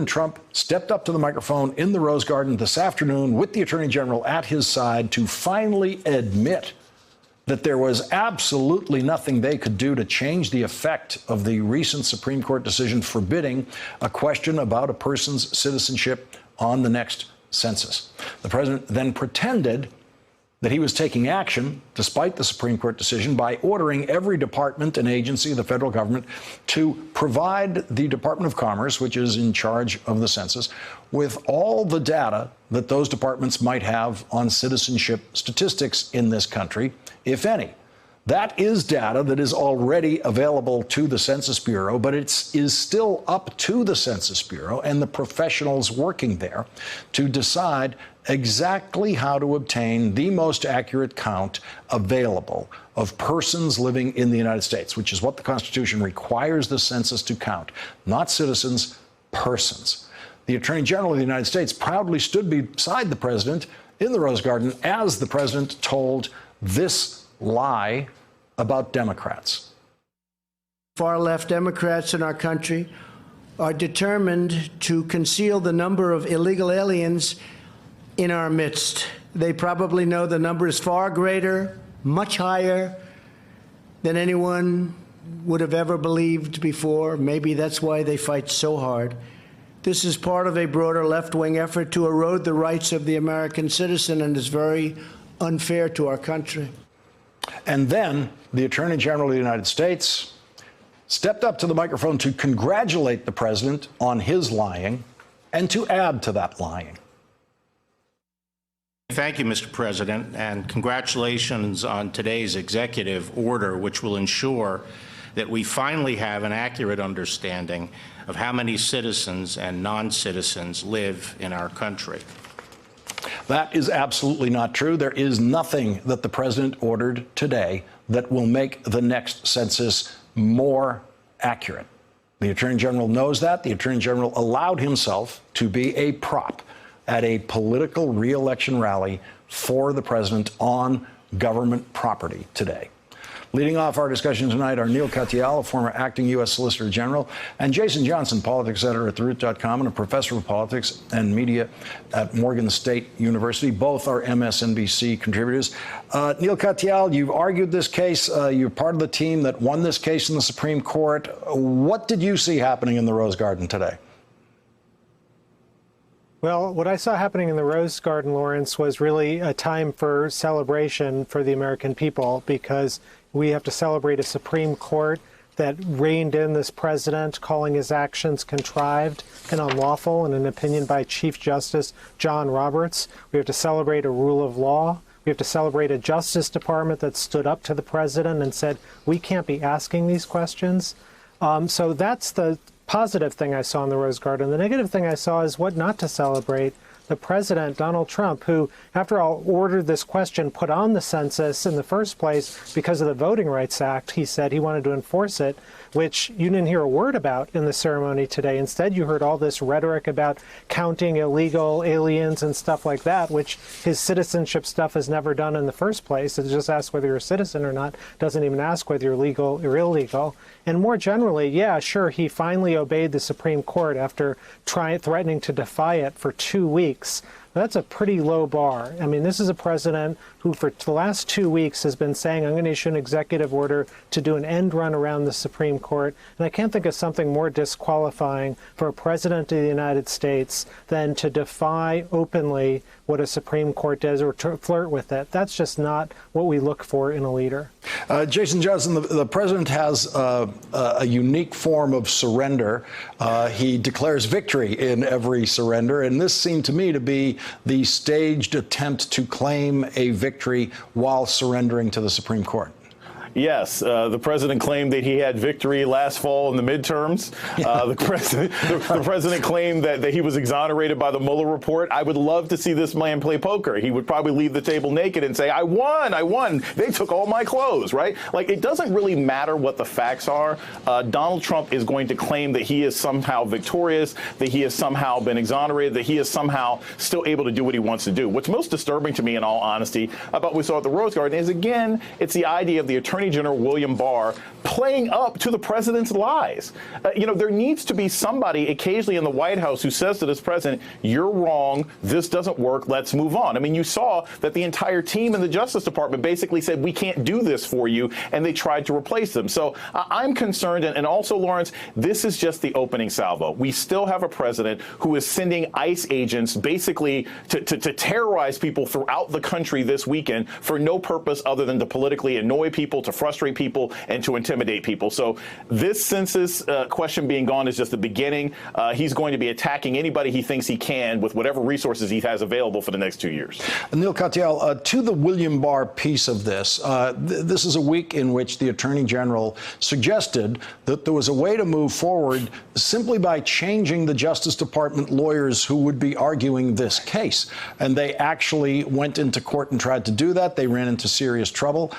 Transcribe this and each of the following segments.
Trump stepped up to the microphone in the Rose Garden this afternoon with the Attorney General at his side to finally admit that there was absolutely nothing they could do to change the effect of the recent Supreme Court decision forbidding a question about a person's citizenship on the next census. The president then pretended that he was taking action, despite the Supreme Court decision, by ordering every department and agency of the federal government to provide the Department of Commerce, which is in charge of the census, with all the data that those departments might have on citizenship statistics in this country, if any. That is data that is already available to the Census Bureau, but it is still up to the Census Bureau and the professionals working there to decide exactly how to obtain the most accurate count available of persons living in the United States, which is what the Constitution requires the census to count, not citizens, persons. The Attorney General of the United States proudly stood beside the president in the Rose Garden as the president told this lie about Democrats. Far-left Democrats in our country are determined to conceal the number of illegal aliens in our midst. They probably know the number is far greater, much higher than anyone would have ever believed before. Maybe that's why they fight so hard. This is part of a broader left-wing effort to erode the rights of the American citizen and is very unfair to our country. And then the Attorney General of the United States stepped up to the microphone to congratulate the president on his lying and to add to that lying. Thank you, Mr. President, and congratulations on today's executive order, which will ensure that we finally have an accurate understanding of how many citizens and non-citizens live in our country. That is absolutely not true. There is nothing that the president ordered today that will make the next census more accurate. The Attorney General knows that. The Attorney General allowed himself to be a prop at a political re-election rally for the president on government property today. Leading off our discussion tonight are Neal Katyal, a former acting U.S. Solicitor General, and Jason Johnson, politics editor at TheRoot.com and a professor of politics and media at Morgan State University. Both are MSNBC contributors. Neal Katyal, you've argued this case. You're part of the team that won this case in the Supreme Court. What did you see happening in the Rose Garden today? Well, what I saw happening in the Rose Garden, Lawrence, was really a time for celebration for the American people, because we have to celebrate a Supreme Court that reined in this president, calling his actions contrived and unlawful in an opinion by Chief Justice John Roberts. We have to celebrate a rule of law. We have to celebrate a Justice Department that stood up to the president and said, we can't be asking these questions. So that's the positive thing I saw in the Rose Garden. The negative thing I saw is what not to celebrate. The president, Donald Trump, who, after all, ordered this question put on the census in the first place because of the Voting Rights Act. He said he wanted to enforce it, which you didn't hear a word about in the ceremony today. Instead, you heard all this rhetoric about counting illegal aliens and stuff like that, which his citizenship stuff has never done in the first place. It just asks whether you're a citizen or not, doesn't even ask whether you're legal or illegal. And more generally, yeah, sure, he finally obeyed the Supreme Court after threatening to defy it for 2 weeks. That's a pretty low bar. I mean, this is a president who for the last 2 weeks has been saying, I'm going to issue an executive order to do an end run around the Supreme Court. And I can't think of something more disqualifying for a president of the United States than to defy openly what a Supreme Court does or to flirt with it. That's just not what we look for in a leader. Jason Johnson, the president has a unique form of surrender. He declares victory in every surrender. And this seemed to me to be the staged attempt to claim a victory while surrendering to the Supreme Court. Yes, the president claimed that he had victory last fall in the midterms. The president claimed that he was exonerated by the Mueller report. I would love to see this man play poker. He would probably leave the table naked and say, I won. They took all my clothes, right? Like, it doesn't really matter what the facts are. Donald Trump is going to claim that he is somehow victorious, that he has somehow been exonerated, that he is somehow still able to do what he wants to do. What's most disturbing to me, in all honesty, about what we saw at the Rose Garden is, again, it's the idea of the Attorney Attorney General William Barr playing up to the president's lies. There needs to be somebody occasionally in the White House who says to this president, you're wrong, this doesn't work, let's move on. I mean, you saw that the entire team in the Justice Department basically said, we can't do this for you, and they tried to replace them. So I'm concerned, and also, Lawrence, this is just the opening salvo. We still have a president who is sending ICE agents basically to terrorize people throughout the country this weekend for no purpose other than to politically annoy people, to frustrate people, and to intimidate people. So this census question being gone is just the beginning. He's going to be attacking anybody he thinks he can with whatever resources he has available for the next 2 years. Neil Katyal, to the William Barr piece of this, this is a week in which the Attorney General suggested that there was a way to move forward simply by changing the Justice Department lawyers who would be arguing this case. And they actually went into court and tried to do that. They ran into serious trouble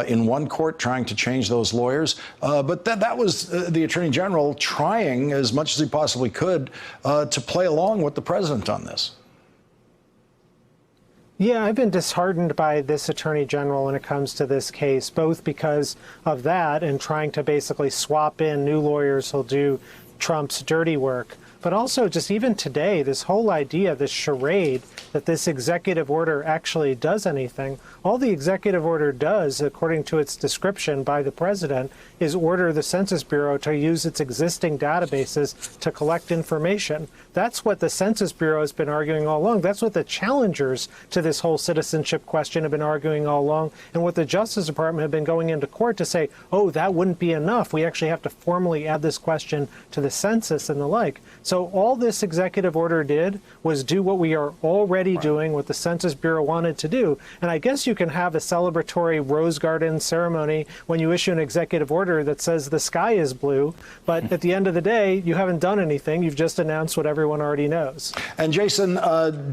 in one court trying to change those lawyers. But that was the Attorney General trying as much as he possibly could to play along with the president on this. Yeah, I've been disheartened by this Attorney General when it comes to this case, both because of that and trying to basically swap in new lawyers who'll do Trump's dirty work. But also just even today, this whole idea, this charade that this executive order actually does anything. All the executive order does, according to its description by the president, is order the Census Bureau to use its existing databases to collect information. That's what the Census Bureau has been arguing all along. That's what the challengers to this whole citizenship question have been arguing all along, and what the Justice Department have been going into court to say, oh, that wouldn't be enough. We actually have to formally add this question to the census and the like. So all this executive order did was do what we are already doing, what the Census Bureau wanted to do. And I guess you can have a celebratory Rose Garden ceremony when you issue an executive order that says the sky is blue. But at the end of the day, you haven't done anything. You've just announced what everyone already knows. And Jason,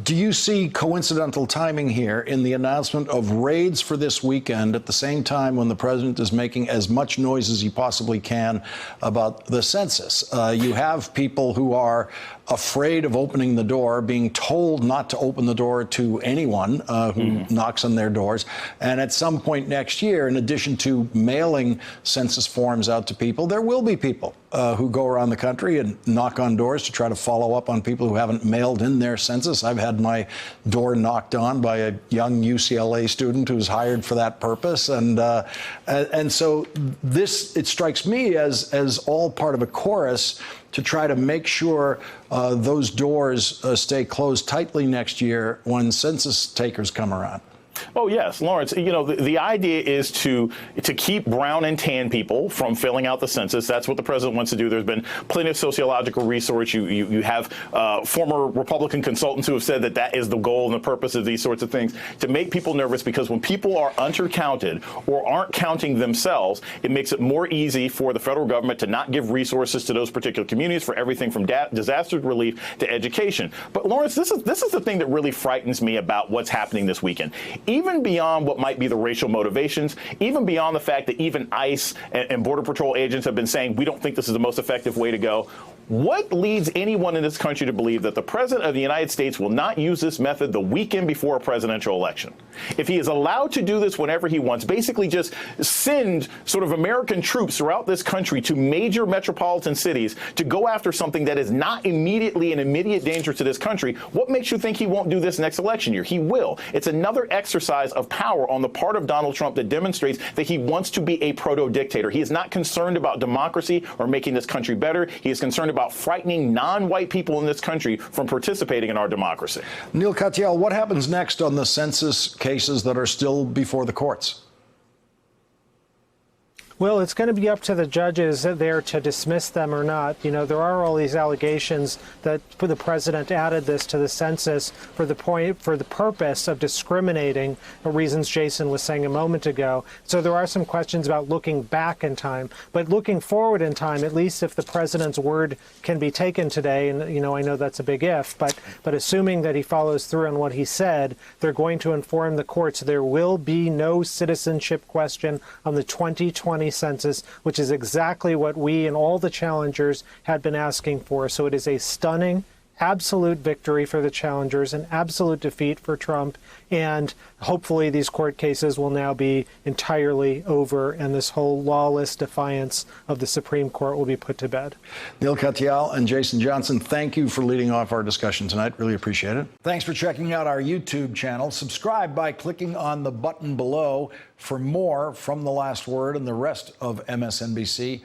do you see coincidental timing here in the announcement of raids for this weekend at the same time when the president is making as much noise as he possibly can about the census? You have people who are afraid of opening the door, being told not to open the door to anyone who knocks on their doors. And at some point next year, in addition to mailing census forms out to people, there will be people who go around the country and knock on doors to try to follow up on people who haven't mailed in their census. I've had my door knocked on by a young UCLA student who's hired for that purpose. And so this, it strikes me as all part of a chorus to try to make sure those doors stay closed tightly next year when census takers come around. Oh, yes, Lawrence, the idea is to keep brown and tan people from filling out the census. That's what the president wants to do. There's been plenty of sociological research. You have former Republican consultants who have said that is the goal and the purpose of these sorts of things, to make people nervous, because when people are undercounted or aren't counting themselves, it makes it more easy for the federal government to not give resources to those particular communities for everything from disaster relief to education. But Lawrence, this is the thing that really frightens me about what's happening this weekend. Even beyond what might be the racial motivations, even beyond the fact that even ICE and Border Patrol agents have been saying, we don't think this is the most effective way to go. What leads anyone in this country to believe that the president of the United States will not use this method the weekend before a presidential election? If he is allowed to do this whenever he wants, basically just send sort of American troops throughout this country to major metropolitan cities to go after something that is not immediately an immediate danger to this country, what makes you think he won't do this next election year? He will. It's another exercise of power on the part of Donald Trump that demonstrates that he wants to be a proto-dictator. He is not concerned about democracy or making this country better. He is concerned about frightening non-white people in this country from participating in our democracy. Neil Katyal, what happens next on the census cases that are still before the courts? Well, it's going to be up to the judges there to dismiss them or not. There are all these allegations that the president added this to the census for the purpose of discriminating, for reasons Jason was saying a moment ago. So there are some questions about looking back in time. But looking forward in time, at least if the president's word can be taken today, and I know that's a big if, but assuming that he follows through on what he said, they're going to inform the courts there will be no citizenship question on the 2020 census, which is exactly what we and all the challengers had been asking for. So it is a stunning absolute victory for the challengers, an absolute defeat for Trump, and hopefully these court cases will now be entirely over and this whole lawless defiance of the Supreme Court will be put to bed. Neil Katyal and Jason Johnson, thank you for leading off our discussion tonight. Really appreciate it. Thanks for checking out our YouTube channel. Subscribe by clicking on the button below for more from The Last Word and the rest of MSNBC.